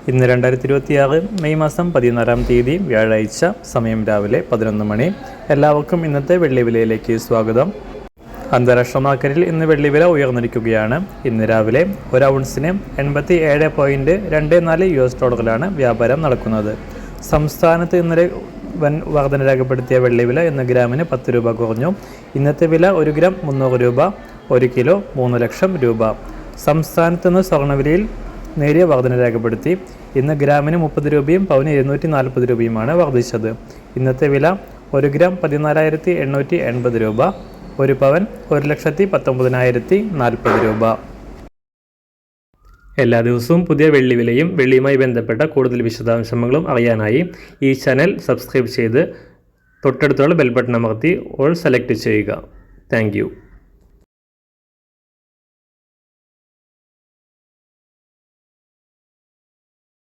ഇന്ന് 2026 മെയ് മാസം 14-ാം തീയതി വ്യാഴാഴ്ച, സമയം രാവിലെ 11 മണി. എല്ലാവർക്കും ഇന്നത്തെ വെള്ളിവിലയിലേക്ക് സ്വാഗതം. അന്താരാഷ്ട്ര മാർക്കറ്റിൽ ഇന്ന് വെള്ളിവില ഉയർന്നിരിക്കുകയാണ്. ഇന്ന് രാവിലെ ഒരു ഔൺസിന് 87.24 US$ വ്യാപാരം നടക്കുന്നത്. സംസ്ഥാനത്ത് ഇന്നലെ വൻ വർധന രേഖപ്പെടുത്തിയ വെള്ളിവില ഇന്ന് ഗ്രാമിന് 10 രൂപ കുറഞ്ഞു. ഇന്നത്തെ വില 1 ഗ്രാം 300 രൂപ, 1 കിലോ 3 ലക്ഷം രൂപ. സംസ്ഥാനത്ത് നിന്ന് സ്വർണ്ണവിലയിൽ നേരിയ വർധന രേഖപ്പെടുത്തി. ഇന്ന് ഗ്രാമിന് 30 രൂപയും പവന് 240 രൂപയുമാണ് വർദ്ധിച്ചത്. ഇന്നത്തെ വില 1 ഗ്രാം 14,880 രൂപ, 1 പവൻ 1,19,040 രൂപ. എല്ലാ ദിവസവും പുതിയ വെള്ളിവിലയും വെള്ളിയുമായി ബന്ധപ്പെട്ട കൂടുതൽ വിശദാംശങ്ങളും അറിയാനായി ഈ ചാനൽ സബ്സ്ക്രൈബ് ചെയ്ത് തൊട്ടടുത്തുള്ള ബെൽ ബട്ടൺ അമർത്തി ഓൾ സെലക്ട് ചെയ്യുക. താങ്ക്